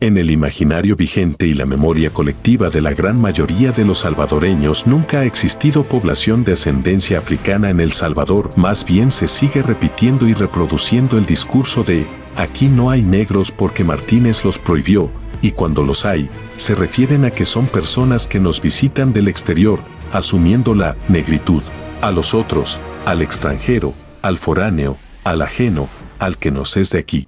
En el imaginario vigente y la memoria colectiva de la gran mayoría de los salvadoreños nunca ha existido población de ascendencia africana en El Salvador, más bien se sigue repitiendo y reproduciendo el discurso de «aquí no hay negros porque Martínez los prohibió», y cuando los hay, se refieren a que son personas que nos visitan del exterior, asumiendo la negritud, a los otros, al extranjero, al foráneo, al ajeno, al que nos es de aquí.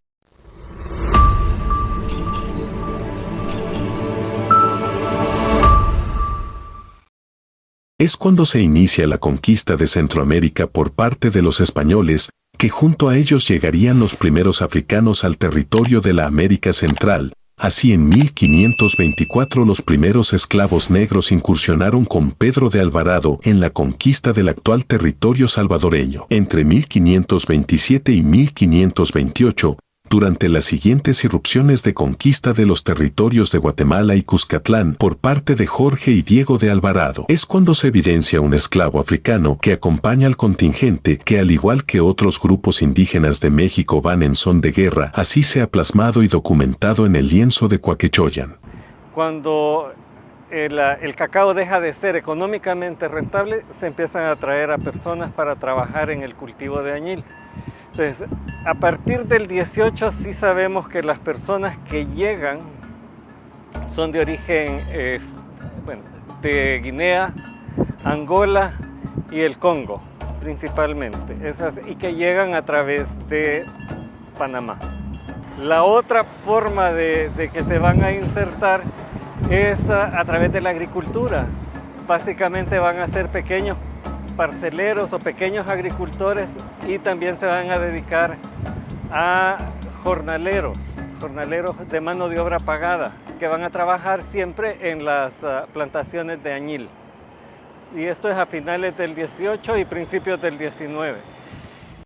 Es cuando se inicia la conquista de Centroamérica por parte de los españoles, que junto a ellos llegarían los primeros africanos al territorio de la América Central. Así en 1524 los primeros esclavos negros incursionaron con Pedro de Alvarado en la conquista del actual territorio salvadoreño. Entre 1527 y 1528, durante las siguientes irrupciones de conquista de los territorios de Guatemala y Cuscatlán por parte de Jorge y Diego de Alvarado, es cuando se evidencia un esclavo africano que acompaña al contingente que, al igual que otros grupos indígenas de México, van en son de guerra. Así se ha plasmado y documentado en el lienzo de Quaquechoyan. Cuando el cacao deja de ser económicamente rentable, se empiezan a traer a personas para trabajar en el cultivo de añil. Entonces, a partir del 18 sí sabemos que las personas que llegan son de origen de Guinea, Angola y el Congo, principalmente, y que llegan a través de Panamá. La otra forma de que se van a insertar es a través de la agricultura. Básicamente van a ser pequeños parceleros o pequeños agricultores, y también se van a dedicar a jornaleros de mano de obra pagada, que van a trabajar siempre en las plantaciones de añil. Y esto es a finales del 18 y principios del 19.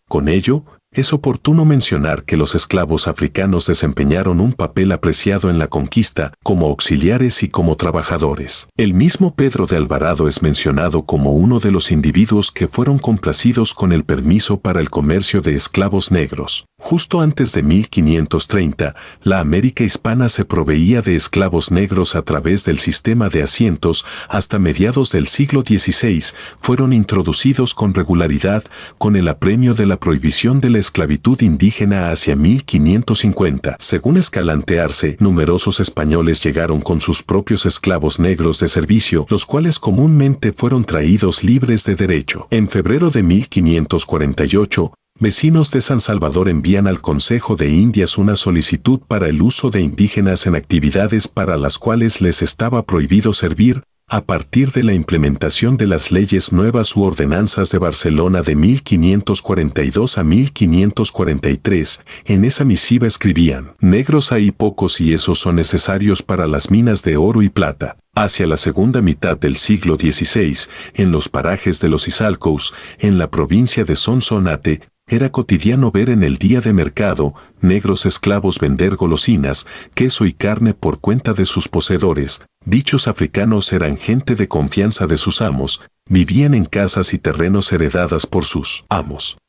Con ello, es oportuno mencionar que los esclavos africanos desempeñaron un papel apreciado en la conquista como auxiliares y como trabajadores. El mismo Pedro de Alvarado es mencionado como uno de los individuos que fueron complacidos con el permiso para el comercio de esclavos negros. Justo antes de 1530, la América hispana se proveía de esclavos negros a través del sistema de asientos. Hasta mediados del siglo XVI fueron introducidos con regularidad con el apremio de la prohibición de la esclavitud indígena hacia 1550. Según Escalante Arce, numerosos españoles llegaron con sus propios esclavos negros de servicio, los cuales comúnmente fueron traídos libres de derecho. En febrero de 1548, vecinos de San Salvador envían al Consejo de Indias una solicitud para el uso de indígenas en actividades para las cuales les estaba prohibido servir, a partir de la implementación de las leyes nuevas u ordenanzas de Barcelona de 1542 a 1543, en esa misiva escribían: «Negros hay pocos y esos son necesarios para las minas de oro y plata». Hacia la segunda mitad del siglo XVI, en los parajes de los Izalcos, en la provincia de Sonsonate, era cotidiano ver en el día de mercado negros esclavos vender golosinas, queso y carne por cuenta de sus poseedores. Dichos africanos eran gente de confianza de sus amos, vivían en casas y terrenos heredadas por sus amos.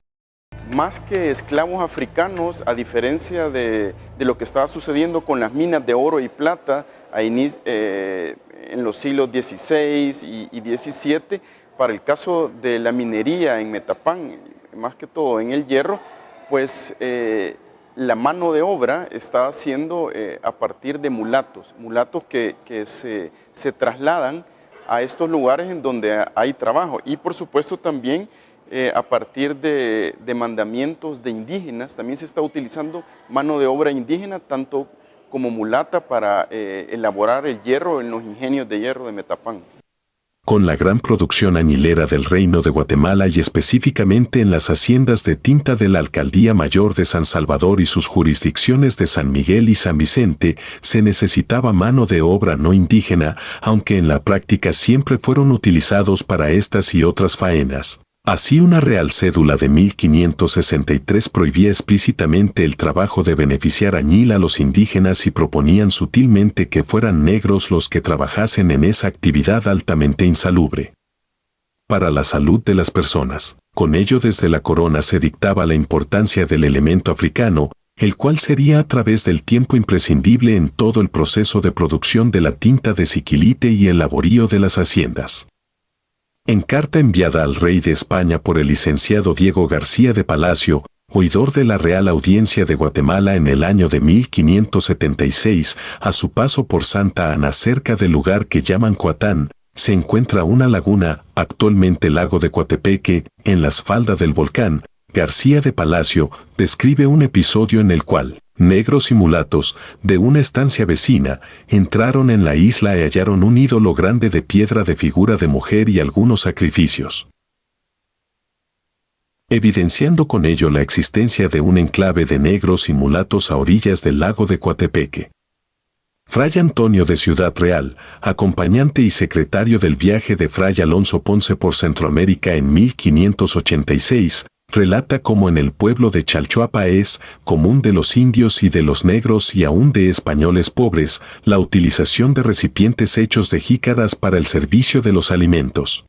Más que esclavos africanos, a diferencia de lo que estaba sucediendo con las minas de oro y plata en los siglos XVI y XVII, para el caso de la minería en Metapán, más que todo en el hierro, pues la mano de obra estaba haciendo a partir de mulatos que se trasladan a estos lugares en donde hay trabajo, y por supuesto también a partir de mandamientos de indígenas, también se está utilizando mano de obra indígena, tanto como mulata, para elaborar el hierro en los ingenios de hierro de Metapán. Con la gran producción añilera del Reino de Guatemala y específicamente en las haciendas de tinta de la Alcaldía Mayor de San Salvador y sus jurisdicciones de San Miguel y San Vicente, se necesitaba mano de obra no indígena, aunque en la práctica siempre fueron utilizados para estas y otras faenas. Así, una Real Cédula de 1563 prohibía explícitamente el trabajo de beneficiar añil a los indígenas y proponían sutilmente que fueran negros los que trabajasen en esa actividad altamente insalubre para la salud de las personas. Con ello, desde la corona se dictaba la importancia del elemento africano, el cual sería a través del tiempo imprescindible en todo el proceso de producción de la tinta de siquilite y el laborío de las haciendas. En carta enviada al rey de España por el licenciado Diego García de Palacio, oidor de la Real Audiencia de Guatemala en el año de 1576, a su paso por Santa Ana cerca del lugar que llaman Coatán, se encuentra una laguna, actualmente lago de Coatepeque, en las faldas del volcán. García de Palacio describe un episodio en el cual negros y mulatos de una estancia vecina entraron en la isla y hallaron un ídolo grande de piedra de figura de mujer y algunos sacrificios, evidenciando con ello la existencia de un enclave de negros y mulatos a orillas del lago de Coatepeque. Fray Antonio de Ciudad Real, acompañante y secretario del viaje de Fray Alonso Ponce por Centroamérica en 1586, relata cómo en el pueblo de Chalchuapa es común de los indios y de los negros y aún de españoles pobres la utilización de recipientes hechos de jícaras para el servicio de los alimentos.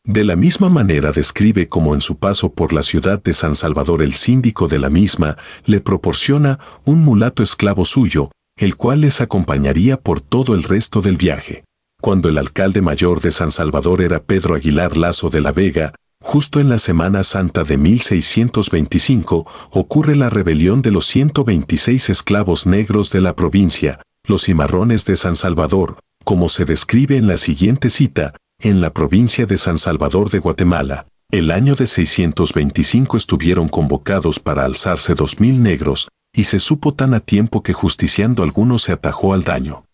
De la misma manera describe cómo en su paso por la ciudad de San Salvador el síndico de la misma le proporciona un mulato esclavo suyo, el cual les acompañaría por todo el resto del viaje. Cuando el alcalde mayor de San Salvador era Pedro Aguilar Lazo de la Vega, justo en la Semana Santa de 1625, ocurre la rebelión de los 126 esclavos negros de la provincia, los cimarrones de San Salvador, como se describe en la siguiente cita, en la provincia de San Salvador de Guatemala. El año de 625 estuvieron convocados para alzarse 2000 negros, y se supo tan a tiempo que justiciando algunos se atajó al daño.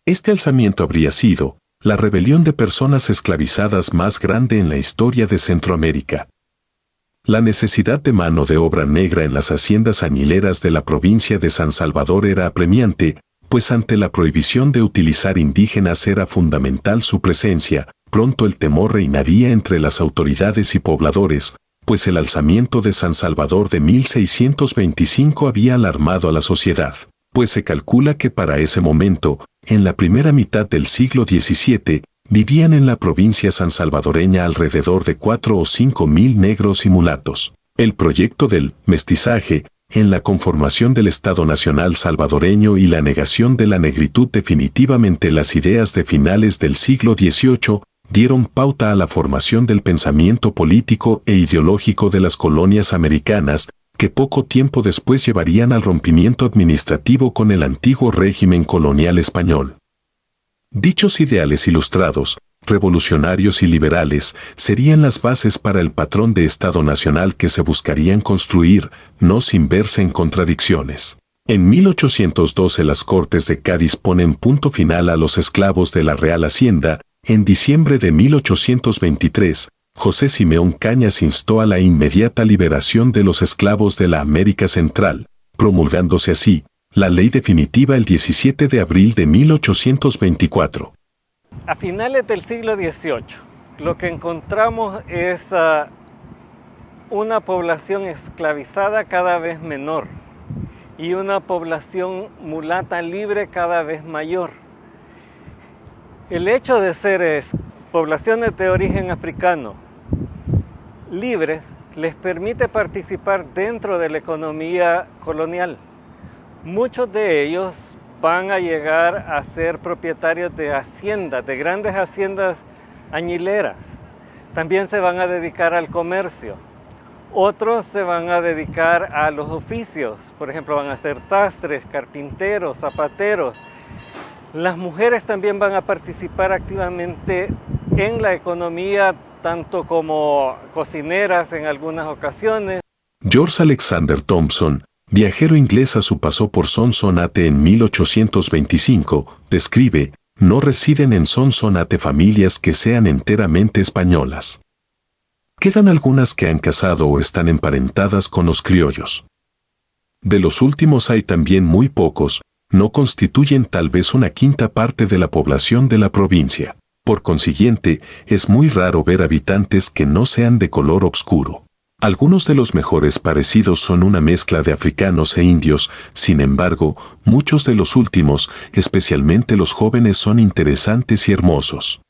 Este alzamiento habría sido la rebelión de personas esclavizadas más grande en la historia de Centroamérica. La necesidad de mano de obra negra en las haciendas añileras de la provincia de San Salvador era apremiante, pues ante la prohibición de utilizar indígenas era fundamental su presencia. Pronto el temor reinaría entre las autoridades y pobladores, pues el alzamiento de San Salvador de 1625 había alarmado a la sociedad, pues se calcula que para ese momento, en la primera mitad del siglo XVII, vivían en la provincia sansalvadoreña alrededor de 4 o 5 mil negros y mulatos. El proyecto del mestizaje, en la conformación del Estado Nacional salvadoreño y la negación de la negritud definitivamente las ideas de finales del siglo XVIII, dieron pauta a la formación del pensamiento político e ideológico de las colonias americanas, que poco tiempo después llevarían al rompimiento administrativo con el antiguo régimen colonial español. Dichos ideales ilustrados, revolucionarios y liberales, serían las bases para el patrón de Estado nacional que se buscarían construir, no sin verse en contradicciones. En 1812 las Cortes de Cádiz ponen punto final a los esclavos de la Real Hacienda. En diciembre de 1823, José Simeón Cañas instó a la inmediata liberación de los esclavos de la América Central, promulgándose así la ley definitiva el 17 de abril de 1824. A finales del siglo XVIII, lo que encontramos es una población esclavizada cada vez menor y una población mulata libre cada vez mayor. El hecho de ser poblaciones de origen africano libres les permite participar dentro de la economía colonial. Muchos de ellos van a llegar a ser propietarios de haciendas, de grandes haciendas añileras. También se van a dedicar al comercio. Otros se van a dedicar a los oficios, por ejemplo, van a ser sastres, carpinteros, zapateros. Las mujeres también van a participar activamente en la economía, tanto como cocineras en algunas ocasiones. George Alexander Thompson, viajero inglés a su paso por Sonsonate en 1825, describe, no residen en Sonsonate familias que sean enteramente españolas. Quedan algunas que han casado o están emparentadas con los criollos. De los últimos hay también muy pocos, no constituyen tal vez una quinta parte de la población de la provincia. Por consiguiente, es muy raro ver habitantes que no sean de color obscuro. Algunos de los mejores parecidos son una mezcla de africanos e indios, sin embargo, muchos de los últimos, especialmente los jóvenes, son interesantes y hermosos.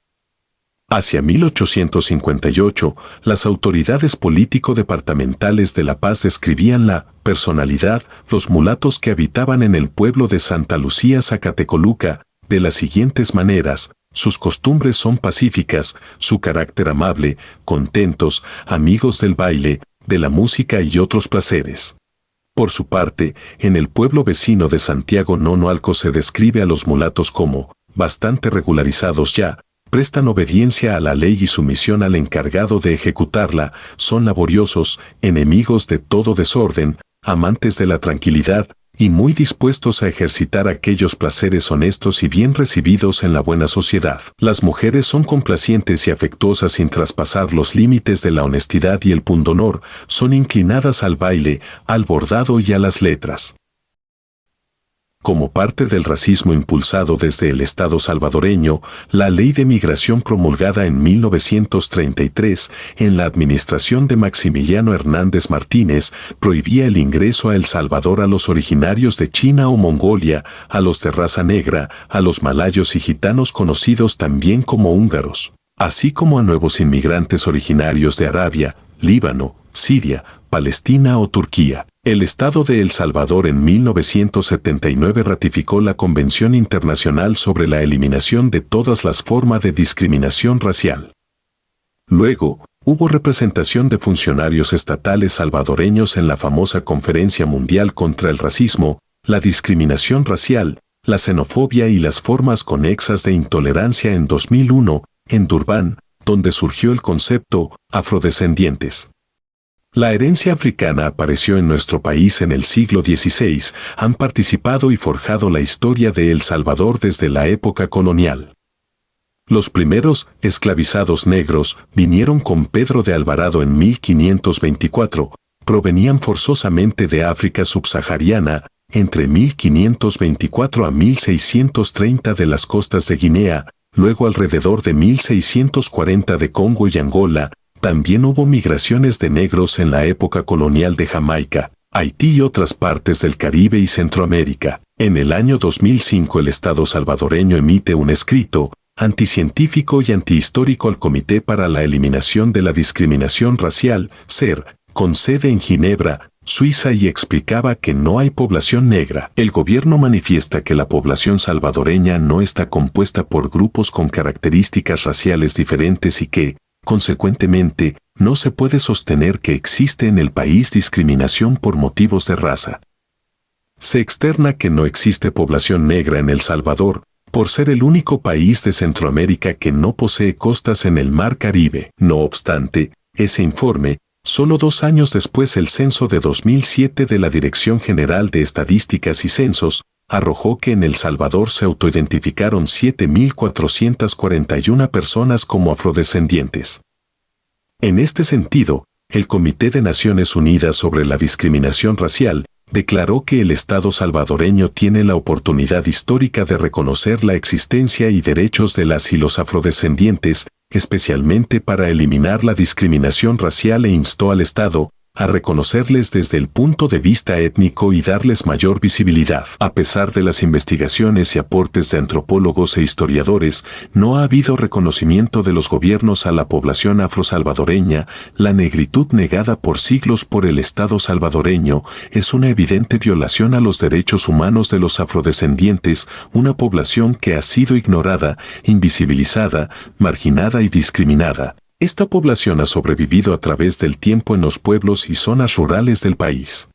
Hacia 1858, las autoridades político-departamentales de La Paz describían la personalidad, los mulatos que habitaban en el pueblo de Santa Lucía, Zacatecoluca, de las siguientes maneras: sus costumbres son pacíficas, su carácter amable, contentos, amigos del baile, de la música y otros placeres. Por su parte, en el pueblo vecino de Santiago Nonoalco se describe a los mulatos como bastante regularizados ya, prestan obediencia a la ley y sumisión al encargado de ejecutarla, son laboriosos, enemigos de todo desorden, amantes de la tranquilidad, y muy dispuestos a ejercitar aquellos placeres honestos y bien recibidos en la buena sociedad. Las mujeres son complacientes y afectuosas sin traspasar los límites de la honestidad y el pundonor, son inclinadas al baile, al bordado y a las letras. Como parte del racismo impulsado desde el Estado salvadoreño, la Ley de Migración promulgada en 1933 en la administración de Maximiliano Hernández Martínez prohibía el ingreso a El Salvador a los originarios de China o Mongolia, a los de raza negra, a los malayos y gitanos conocidos también como húngaros, así como a nuevos inmigrantes originarios de Arabia, Líbano, Siria, Palestina o Turquía. El Estado de El Salvador en 1979 ratificó la Convención Internacional sobre la Eliminación de todas las formas de discriminación racial. Luego, hubo representación de funcionarios estatales salvadoreños en la famosa Conferencia Mundial contra el Racismo, la Discriminación Racial, la Xenofobia y las formas conexas de intolerancia en 2001, en Durban, donde surgió el concepto afrodescendientes. La herencia africana apareció en nuestro país en el siglo XVI, han participado y forjado la historia de El Salvador desde la época colonial. Los primeros esclavizados negros vinieron con Pedro de Alvarado en 1524, provenían forzosamente de África subsahariana, entre 1524 a 1630 de las costas de Guinea, luego alrededor de 1640 de Congo y Angola. También hubo migraciones de negros en la época colonial de Jamaica, Haití y otras partes del Caribe y Centroamérica. En el año 2005 el Estado salvadoreño emite un escrito anticientífico y antihistórico al Comité para la Eliminación de la Discriminación Racial, CER, con sede en Ginebra, Suiza, y explicaba que no hay población negra. El gobierno manifiesta que la población salvadoreña no está compuesta por grupos con características raciales diferentes y que, consecuentemente, no se puede sostener que existe en el país discriminación por motivos de raza. Se externa que no existe población negra en El Salvador, por ser el único país de Centroamérica que no posee costas en el Mar Caribe. No obstante, ese informe, solo 2 años después el censo de 2007 de la Dirección General de Estadísticas y Censos, arrojó que en El Salvador se autoidentificaron 7.441 personas como afrodescendientes. En este sentido, el Comité de Naciones Unidas sobre la Discriminación Racial declaró que el Estado salvadoreño tiene la oportunidad histórica de reconocer la existencia y derechos de las y los afrodescendientes, especialmente para eliminar la discriminación racial, e instó al Estado a reconocerles desde el punto de vista étnico y darles mayor visibilidad. A pesar de las investigaciones y aportes de antropólogos e historiadores, no ha habido reconocimiento de los gobiernos a la población afrosalvadoreña. La negritud negada por siglos por el Estado salvadoreño es una evidente violación a los derechos humanos de los afrodescendientes, una población que ha sido ignorada, invisibilizada, marginada y discriminada. Esta población ha sobrevivido a través del tiempo en los pueblos y zonas rurales del país.